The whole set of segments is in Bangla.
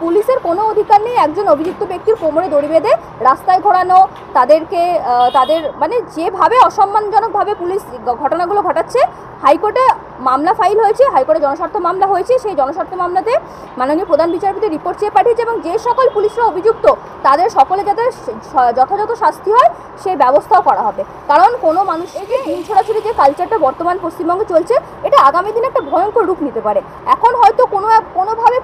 পুলিশের কোনো অধিকার নেই একজন অভিযুক্ত ব্যক্তির কোমরে দড়ি বেঁধে রাস্তায় ঘোরানো, তাদেরকে তাদের মানে যেভাবে অসম্মানজনকভাবে পুলিশ ঘটনাগুলো ঘটাচ্ছে। হাইকোর্টে মামলা ফাইল হয়েছে, হাইকোর্টে জনস্বার্থ মামলা হয়েছে। সেই জনস্বার্থ মামলাতে মাননীয় প্রধান বিচারপতি রিপোর্ট চেয়ে পাঠিয়েছে এবং যে সকল পুলিশরা অভিযুক্ত তাদের সকলে যাতে যথাযথ শাস্তি হয় সেই ব্যবস্থাও করা হবে। কারণ কোনো মানুষ এই যে দিন ছোড়াছুড়ি যে কালচারটা বর্তমান পশ্চিমবঙ্গে চলছে, এটা আগামী দিনে একটা ভয়ঙ্কর রূপ নিতে পারে। এখন হয়তো কোনোভাবে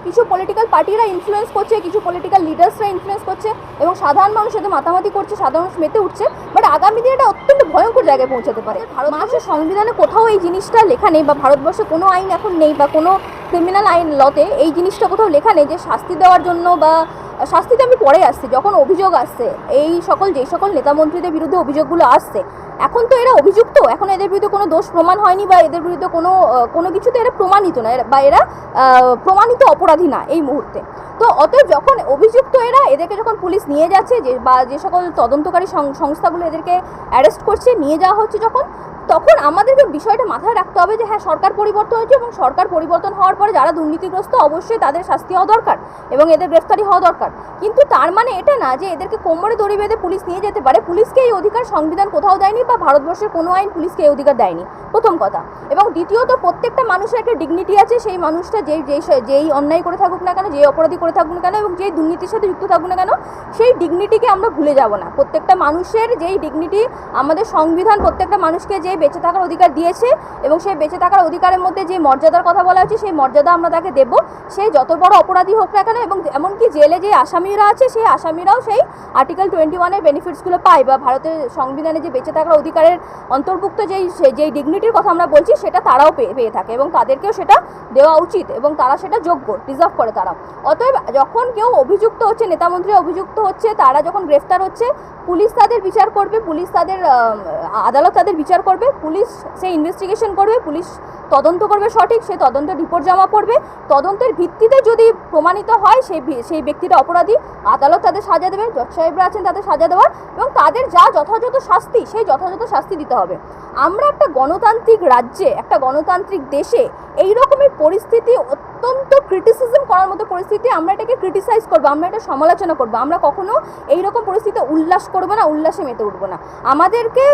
কিছু পলিটিক্যাল পার্টিরা ইনফ্লুয়েন্স করছে, কিছু পলিটিক্যাল লিডার্সরা ইনফ্লুয়েন্স করছে এবং সাধারণ মানুষ এতে মাতামাতি করছে, সাধারণ মানুষ মেতে উঠছে। বাট আগামী দিনে এটা অত্যন্ত ভয়ঙ্কর জায়গায় পৌঁছাতে পারে। ভারতবর্ষের সংবিধানে কোথাও এই জিনিসটা লেখা নেই, বা ভারতবর্ষে কোনো আইন এখন নেই, বা কোনো ক্রিমিনাল আইন লতে এই জিনিসটা কোথাও লেখা নেই যে শাস্তি দেওয়ার জন্য, বা শাস্তিতে আমি পরে আসছি যখন অভিযোগ আসছে এই যে সকল নেতামন্ত্রীদের বিরুদ্ধে অভিযোগগুলো আসছে, এখন তো এরা অভিযুক্ত, এখন এদের বিরুদ্ধে কোনো দোষ প্রমাণ হয়নি, বা এদের বিরুদ্ধে কোনো কিছুতে এরা প্রমাণিত না, বা এরা প্রমাণিত অপরাধী না এই মুহূর্তে। তো অতএব যখন অভিযুক্ত এদেরকে যখন পুলিশ নিয়ে যাচ্ছে, যে সকল তদন্তকারী সংস্থাগুলো এদেরকে অ্যারেস্ট করছে, নিয়ে যাওয়া হচ্ছে তখন আমাদেরকে বিষয়টা মাথায় রাখতে হবে যে হ্যাঁ, সরকার পরিবর্তন হয়েছে এবং সরকার পরিবর্তন হওয়ার পরে যারা দুর্নীতিগ্রস্ত অবশ্যই তাদের শাস্তি হওয়া দরকার এবং এদের গ্রেফতারি হওয়া দরকার। কিন্তু তার মানে এটা না যে এদেরকে কোমরে দড়ি বেঁধে পুলিশ নিয়ে যেতে পারে। পুলিশকে এই অধিকার সংবিধান কোথাও দেয়নি, বা ভারতবর্ষের কোনো আইন পুলিশকে এই অধিকার দেয়নি, প্রথম কথা। এবং দ্বিতীয়ত, প্রত্যেকটা মানুষের একটা ডিগনিটি আছে। সেই মানুষটা যেই অন্যায় করে থাকুক না কেন, যেই অপরাধী করে থাকুক না কেন এবং যেই দুর্নীতির সাথে যুক্ত থাকুক না কেন, সেই ডিগনিটিকে আমরা ভুলে যাব না। প্রত্যেকটা মানুষের যেই ডিগনিটি, আমাদের সংবিধান প্রত্যেকটা মানুষকে যে বেঁচে থাকার অধিকার দিয়েছে এবং সেই বেঁচে থাকার অধিকারের মধ্যে যে মর্যাদার কথা বলা হচ্ছে, সেই মর্যাদা আমরা তাকে দেব। সে যত বড় অপরাধী হোক না কেন, এবং এমনকি জেলে যে আসামিরা আছে, সেই আসামিরাও সেই আর্টিকেল 21-এর বেনিফিটসগুলো পায়, বা ভারতের সংবিধানে যে বেঁচে থাকার অধিকারের অন্তর্ভুক্ত যেই ডিগনিটির কথা আমরা বলছি, সেটা তারাও পেয়ে থাকে এবং তাদেরকেও সেটা দেওয়া উচিত এবং তারা সেটা যোগ্য, ডিজার্ভ করে তারা। অতএব যখন কেউ অভিযুক্ত হচ্ছে, নেতামন্ত্রী অভিযুক্ত হচ্ছে, তারা যখন গ্রেফতার হচ্ছে, পুলিশ তাদের বিচার করবে, আদালত তাদের বিচার করবে, পুলিশ সেই ইনভেস্টিগেশন করবে, পুলিশ তদন্ত করবে সঠিক, সেই তদন্তের রিপোর্ট জমা পড়বে। তদন্তের ভিত্তিতে যদি প্রমাণিত হয় সেই ব্যক্তিটা অপরাধী, আদালত তাদের সাজা দেবে, জজ সাহেবরা আছেন তাদের সাজা দেওয়ার, এবং তাদের যা যথাযথ শাস্তি সেই যথাযথ শাস্তি দিতে হবে। আমরা একটা গণতান্ত্রিক রাজ্যে, একটা গণতান্ত্রিক দেশে এই রকমের পরিস্থিতি, অত্যন্ত ক্রিটিসিজম করার মতো পরিস্থিতি, আমরা এটাকে ক্রিটিসাইজ করবো, আমরা এটা সমালোচনা করবো। আমরা কখনো এইরকম পরিস্থিতিতে উল্লাস করবো না, উল্লাসে মেতে উঠবো না। আমাদেরকে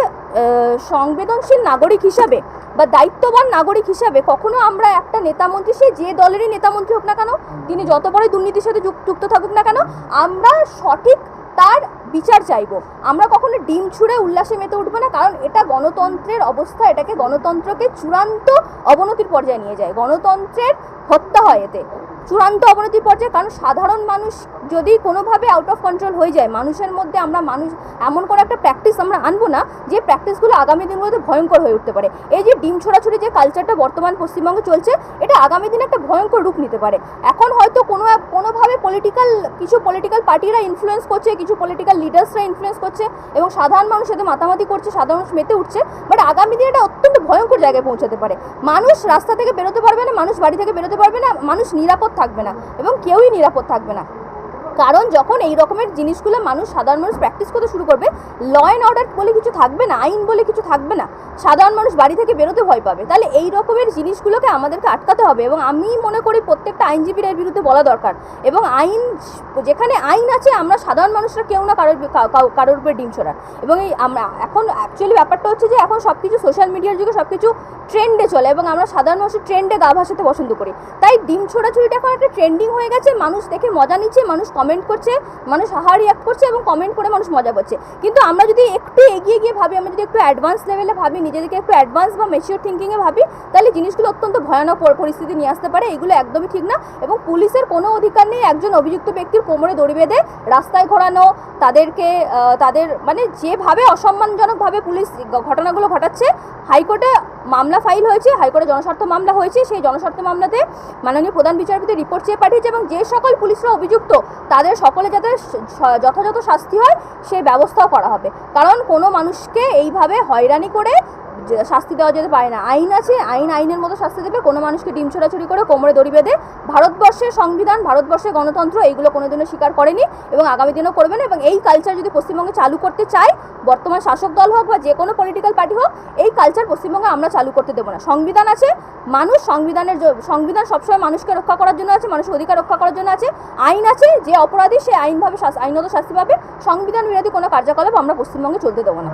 সংবেদনশীল নাগরিক হিসাবে বা দায়িত্ববান নাগরিক হিসাবে কখনো আমরা একটা নেতামন্ত্রী, সে যে দলেরই নেতামন্ত্রী হোক না কেন, তিনি যত বড় দুর্নীতির সাথে যুক্ত থাকুক না কেন, আমরা সঠিক তার বিচার চাইব। আমরা কখনো ডিম ছুঁড়ে উল্লাসে মেতে উঠবো না, কারণ এটা গণতন্ত্রের অবস্থা, এটাকে গণতন্ত্রকে চূড়ান্ত অবনতির পর্যায়ে নিয়ে যায়। গণতন্ত্রের হত্যা হয় এতে, চূড়ান্ত অবনতির পর্যায়ে। কারণ সাধারণ মানুষ যদি কোনোভাবে আউট অফ কন্ট্রোল হয়ে যায়, মানুষের মধ্যে মানুষ এমন করে একটা প্র্যাকটিস আমরা আনবো না যে প্র্যাকটিসগুলো আগামী দিনগুলোতে ভয়ঙ্কর হয়ে উঠতে পারে। এই যে ডিম ছোড়াছুড়ি যে কালচারটা বর্তমান পশ্চিমবঙ্গে চলছে, এটা আগামী দিনে একটা ভয়ঙ্কর রূপ নিতে পারে। এখন হয়তো কোনোভাবে কিছু পলিটিক্যাল পার্টিরা ইনফ্লুয়েন্স করছে, কিছু পলিটিক্যাল লিডার্সরা ইনফ্লুয়েন্স করছে এবং সাধারণ মানুষ এতে মাতামাতি করছে, সাধারণ মানুষ মেতে উঠছে। বাট আগামী দিনে এটা অত্যন্ত ভয়ঙ্কর জায়গায় পৌঁছাতে পারে। মানুষ রাস্তা থেকে বেরোতে পারবে না, মানুষ বাড়ি থেকে বেরোতে পারবে না, মানুষ নিরাপদ থাকবে না এবং কেউই নিরাপদ থাকবে না। কারণ যখন এই রকমের জিনিসগুলো সাধারণ মানুষ প্র্যাকটিস করতে শুরু করবে, ল অ্যান্ড অর্ডার বলে কিছু থাকবে না, আইন বলে কিছু থাকবে না, সাধারণ মানুষ বাড়ি থেকে বেরোতে ভয় পাবে। তাহলে এই রকমের জিনিসগুলোকে আমাদেরকে আটকাতে হবে এবং আমি মনে করি প্রত্যেকটা আইনজীবীর এর বিরুদ্ধে বলা দরকার। এবং যেখানে আইন আছে, আমরা সাধারণ মানুষরা কেউ না কারোর উপরে ডিম ছোড়ার। এবং আমরা এখন অ্যাকচুয়ালি ব্যাপারটা হচ্ছে যে এখন সব কিছু সোশ্যাল মিডিয়ার যুগে সব কিছু ট্রেন্ডে চলে এবং আমরা সাধারণ মানুষের ট্রেন্ডে গা ভাসাতে পছন্দ করি। তাই ডিম ছোড়াছুড়িটা এখন একটা ট্রেন্ডিং হয়ে গেছে, মানুষ দেখে মজা নিচ্ছে, মানুষ কমেন্ট করছে, মানুষ রিয়াক্ট করছে এবং কমেন্ট করে মানুষ মজা পাচ্ছে। কিন্তু আমরা যদি একটু এগিয়ে গিয়ে ভাবি, আমরা যদি একটু অ্যাডভান্স লেভেলে ভাবি, নিজেদেরকে একটু অ্যাডভান্স বা ম্যাচিওর থিঙ্কিংয়ে ভাবি, তাহলে জিনিসগুলো অত্যন্ত ভয়ানক পরিস্থিতি নিয়ে আসতে পারে। এগুলো একদমই ঠিক না এবং পুলিশের কোনো অধিকার নেই একজন অভিযুক্ত ব্যক্তির কোমরে দড়ি বেঁধে রাস্তায় ঘোরানো, তাদের মানে যেভাবে অসম্মানজনকভাবে পুলিশ ঘটনাগুলো ঘটাচ্ছে। হাইকোর্টে মামলা ফাইল হয়েছে, হাইকোর্টে জনস্বার্থ মামলা হয়েছে। সেই জনস্বার্থ মামলাতে মাননীয় প্রধান বিচারপতি রিপোর্ট চেয়ে পাঠিয়েছে এবং যে সকল পুলিশরা অভিযুক্ত তাদের সকলে যাতে যথাযথ শাস্তি হয় সেই ব্যবস্থাও করা হবে। কারণ কোনো মানুষকে এইভাবে হয়রানি করে শাস্তি দেওয়া যেতে পারে না। আইন আছে, আইনের মতো শাস্তি দেবে। কোনো মানুষকে ডিম ছোড়াছুড়ি করে কোমরে দড়ি বেঁধে ভারতবর্ষের সংবিধান, ভারতবর্ষের গণতন্ত্র এইগুলো কোনোদিনও স্বীকার করেনি এবং আগামী দিনও করবে না। এবং এই কালচার যদি পশ্চিমবঙ্গে চালু করতে চায়, বর্তমান শাসক দল হোক বা যে কোনো পলিটিক্যাল পার্টি হোক, এই কালচার পশ্চিমবঙ্গে আমরা চালু করতে দেবো না। সংবিধান আছে, মানুষ সংবিধান সবসময় মানুষকে রক্ষা করার জন্য আছে, মানুষের অধিকার রক্ষা করার জন্য আছে। আইন আছে, যে অপরাধী সে আইনগত শাস্তি পাবে। সংবিধান বিরোধী কোনো কার্যকলাপ আমরা পশ্চিমবঙ্গে চলতে দেবো না।